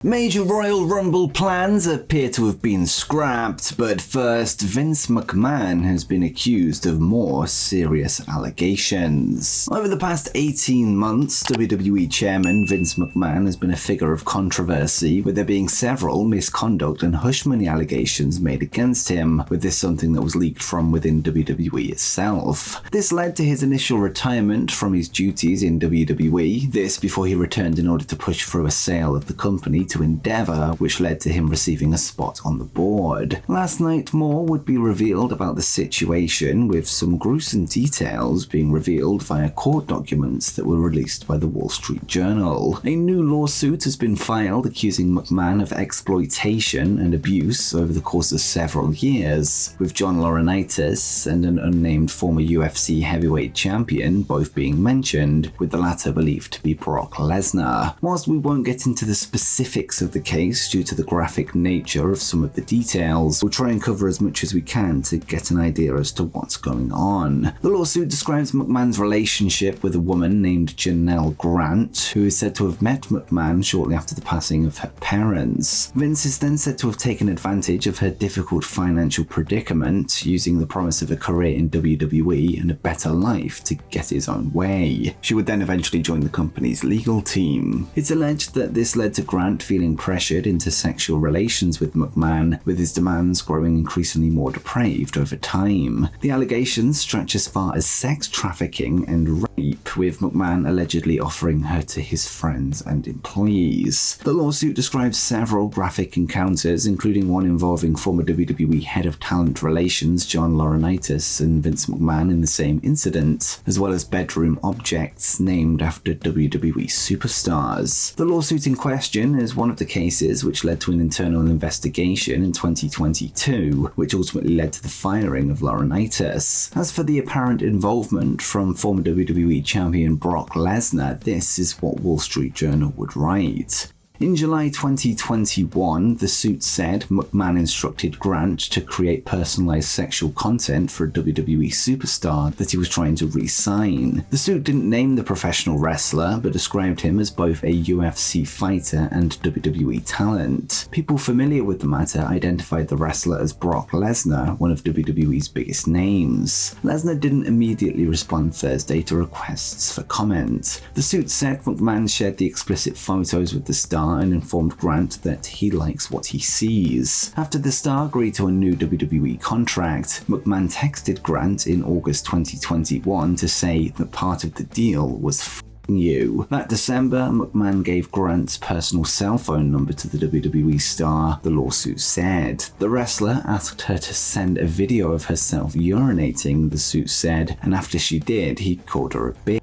Major Royal Rumble plans appear to have been scrapped, but first, Vince McMahon has been accused of more serious allegations. Over the past 18 months, WWE Chairman Vince McMahon has been a figure of controversy, with there being several misconduct and hush money allegations made against him, with this something that was leaked from within WWE itself. This led to his initial retirement from his duties in WWE, this before he returned in order to push through a sale of the company to Endeavor, which led to him receiving a spot on the board. Last night, more would be revealed about the situation, with some gruesome details being revealed via court documents that were released by the Wall Street Journal. A new lawsuit has been filed accusing McMahon of exploitation and abuse over the course of several years, with John Laurinaitis and an unnamed former UFC heavyweight champion both being mentioned, with the latter believed to be Brock Lesnar. Whilst we won't get into the specifics of the case due to the graphic nature of some of the details, we'll try and cover as much as we can to get an idea as to what's going on. The lawsuit describes McMahon's relationship with a woman named Janelle Grant, who is said to have met McMahon shortly after the passing of her parents. Vince is then said to have taken advantage of her difficult financial predicament, using the promise of a career in WWE and a better life to get his own way. She would then eventually join the company's legal team. It's alleged that this led to Grant feeling pressured into sexual relations with McMahon, with his demands growing increasingly more depraved over time. The allegations stretch as far as sex trafficking and rape, with McMahon allegedly offering her to his friends and employees. The lawsuit describes several graphic encounters, including one involving former WWE head of talent relations John Laurinaitis and Vince McMahon in the same incident, as well as bedroom objects named after WWE superstars. The lawsuit in question is one of the cases which led to an internal investigation in 2022, which ultimately led to the firing of Laurinaitis. As for the apparent involvement from former WWE champion Brock Lesnar, this is what Wall Street Journal would write. In July 2021, the suit said McMahon instructed Grant to create personalized sexual content for a WWE superstar that he was trying to re-sign. The suit didn't name the professional wrestler, but described him as both a UFC fighter and WWE talent. People familiar with the matter identified the wrestler as Brock Lesnar, one of WWE's biggest names. Lesnar didn't immediately respond Thursday to requests for comment. The suit said McMahon shared the explicit photos with the star and informed Grant that he likes what he sees. After the star agreed to a new WWE contract, McMahon texted Grant in August 2021 to say that part of the deal was f***ing you. That December, McMahon gave Grant's personal cell phone number to the WWE star, the lawsuit said. The wrestler asked her to send a video of herself urinating, the suit said, and after she did, he called her a bitch.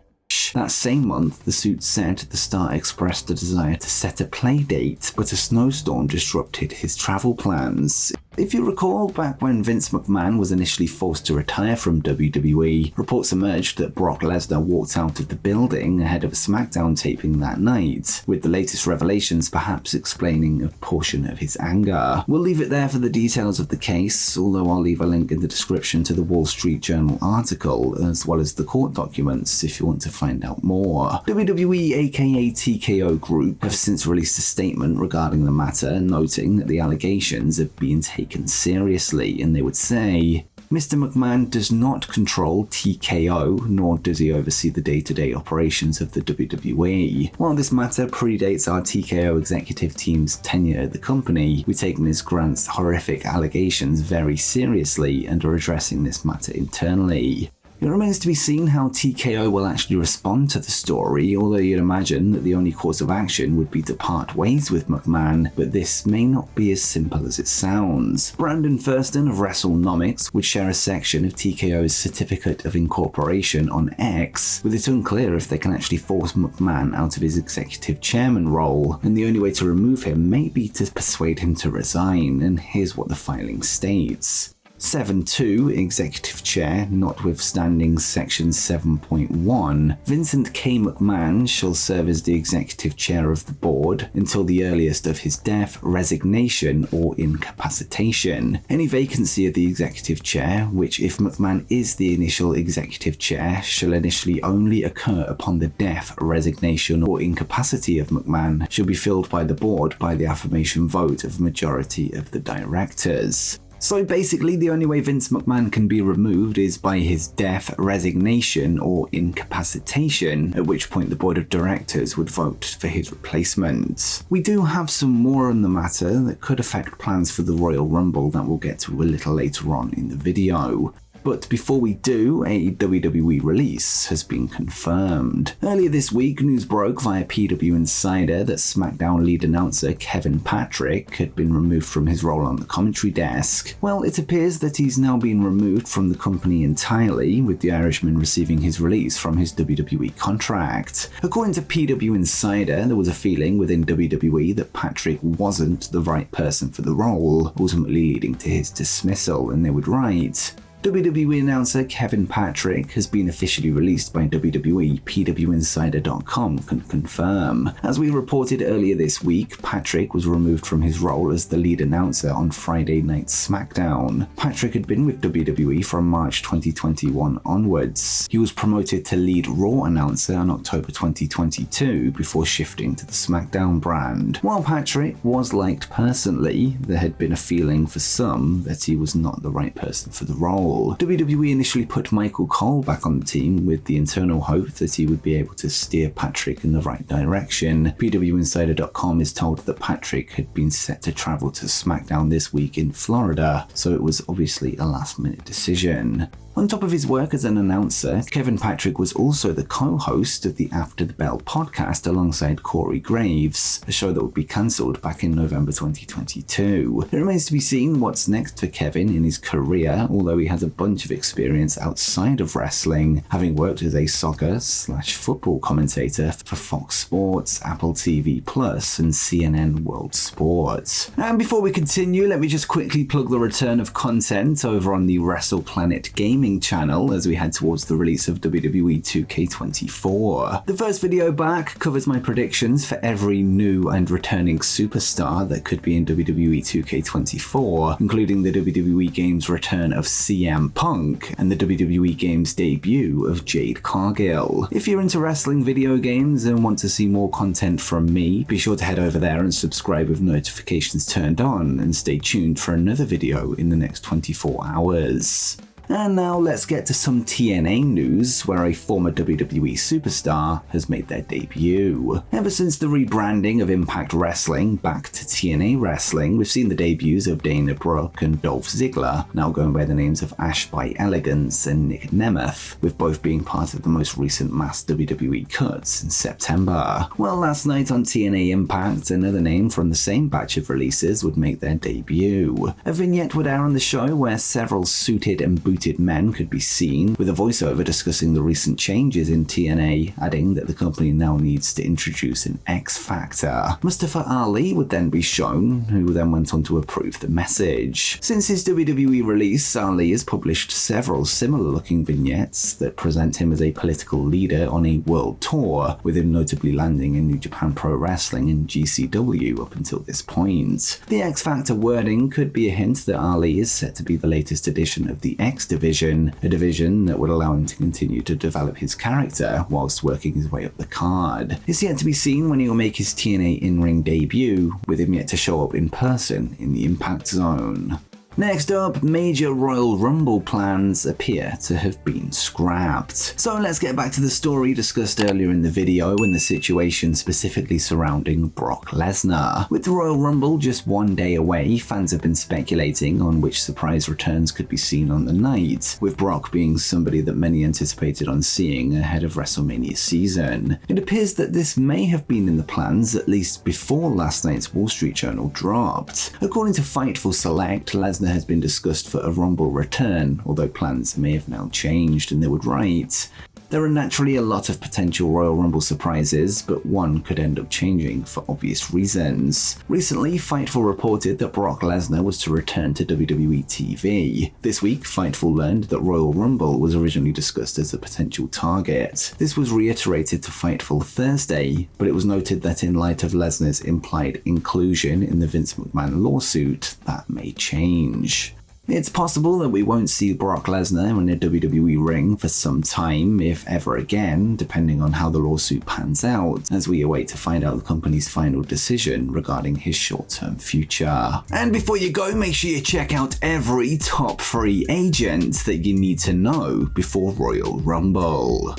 That same month, the suit said the star expressed a desire to set a play date, but a snowstorm disrupted his travel plans. If you recall, back when Vince McMahon was initially forced to retire from WWE, reports emerged that Brock Lesnar walked out of the building ahead of a SmackDown taping that night, with the latest revelations perhaps explaining a portion of his anger. We'll leave it there for the details of the case, although I'll leave a link in the description to the Wall Street Journal article, as well as the court documents if you want to find out more. WWE aka TKO Group have since released a statement regarding the matter, noting that the allegations have been taken seriously, and they would say, Mr. McMahon does not control TKO, nor does he oversee the day-to-day operations of the WWE. While this matter predates our TKO executive team's tenure at the company, we've taken Ms. Grant's horrific allegations very seriously and are addressing this matter internally. It remains to be seen how TKO will actually respond to the story, although you'd imagine that the only course of action would be to part ways with McMahon, but this may not be as simple as it sounds. Brandon Thurston of WrestleNomics would share a section of TKO's certificate of incorporation on X, with it unclear if they can actually force McMahon out of his executive chairman role, and the only way to remove him may be to persuade him to resign, and here's what the filing states. 7.2 Executive Chair, notwithstanding Section 7.1, Vincent K. McMahon shall serve as the Executive Chair of the Board until the earliest of his death, resignation, or incapacitation. Any vacancy of the Executive Chair, which if McMahon is the initial Executive Chair, shall initially only occur upon the death, resignation, or incapacity of McMahon, shall be filled by the Board by the affirmation vote of a majority of the directors. So basically, the only way Vince McMahon can be removed is by his death, resignation, or incapacitation, at which point the board of directors would vote for his replacement. We do have some more on the matter that could affect plans for the Royal Rumble that we'll get to a little later on in the video. But before we do, a WWE release has been confirmed. Earlier this week, news broke via PW Insider that SmackDown lead announcer Kevin Patrick had been removed from his role on the commentary desk. Well, it appears that he's now been removed from the company entirely, with the Irishman receiving his release from his WWE contract. According to PW Insider, there was a feeling within WWE that Patrick wasn't the right person for the role, ultimately leading to his dismissal, and they would write, WWE announcer Kevin Patrick has been officially released by WWE, PWInsider.com can confirm. As we reported earlier this week, Patrick was removed from his role as the lead announcer on Friday Night SmackDown. Patrick had been with WWE from March 2021 onwards. He was promoted to lead Raw announcer in October 2022 before shifting to the SmackDown brand. While Patrick was liked personally, there had been a feeling for some that he was not the right person for the role. WWE initially put Michael Cole back on the team with the internal hope that he would be able to steer Patrick in the right direction. PWInsider.com is told that Patrick had been set to travel to SmackDown this week in Florida, so it was obviously a last-minute decision. On top of his work as an announcer, Kevin Patrick was also the co-host of the After the Bell podcast alongside Corey Graves, a show that would be cancelled back in November 2022. It remains to be seen what's next for Kevin in his career, although he has a bunch of experience outside of wrestling, having worked as a soccer/football commentator for Fox Sports, Apple TV Plus, and CNN World Sports. And before we continue, let me just quickly plug the return of content over on the WrestlePlanet gaming channel as we head towards the release of WWE 2K24. The first video back covers my predictions for every new and returning superstar that could be in WWE 2K24, including the WWE Games return of CM Punk and the WWE Games debut of Jade Cargill. If you're into wrestling video games and want to see more content from me, be sure to head over there and subscribe with notifications turned on, and stay tuned for another video in the next 24 hours. And now let's get to some TNA news, where a former WWE superstar has made their debut. Ever since the rebranding of Impact Wrestling back to TNA Wrestling, we've seen the debuts of Dana Brooke and Dolph Ziggler, now going by the names of Ash by Elegance and Nick Nemeth, with both being part of the most recent mass WWE cuts in September. Well, last night on TNA Impact, another name from the same batch of releases would make their debut. A vignette would air on the show where several suited and booted men could be seen, with a voiceover discussing the recent changes in TNA, adding that the company now needs to introduce an X Factor. Mustafa Ali would then be shown, who then went on to approve the message. Since his WWE release, Ali has published several similar looking vignettes that present him as a political leader on a world tour, with him notably landing in New Japan Pro-Wrestling and GCW up until this point. The X Factor wording could be a hint that Ali is set to be the latest edition of the X division, a division that would allow him to continue to develop his character whilst working his way up the card. It's yet to be seen when he will make his TNA in-ring debut, with him yet to show up in person in the Impact Zone. Next up, major Royal Rumble plans appear to have been scrapped. So let's get back to the story discussed earlier in the video and the situation specifically surrounding Brock Lesnar. With the Royal Rumble just one day away, fans have been speculating on which surprise returns could be seen on the night, with Brock being somebody that many anticipated on seeing ahead of WrestleMania season. It appears that this may have been in the plans at least before last night's Wall Street Journal dropped. According to Fightful Select, Lesnar has been discussed for a Rumble return, although plans may have now changed, and they would write, There are naturally a lot of potential Royal Rumble surprises, but one could end up changing for obvious reasons. Recently, Fightful reported that Brock Lesnar was to return to WWE TV. This week, Fightful learned that Royal Rumble was originally discussed as a potential target. This was reiterated to Fightful Thursday, but it was noted that in light of Lesnar's implied inclusion in the Vince McMahon lawsuit, that may change. It's possible that we won't see Brock Lesnar in a WWE ring for some time, if ever again, depending on how the lawsuit pans out, as we await to find out the company's final decision regarding his short-term future. And before you go, make sure you check out every top free agent that you need to know before Royal Rumble.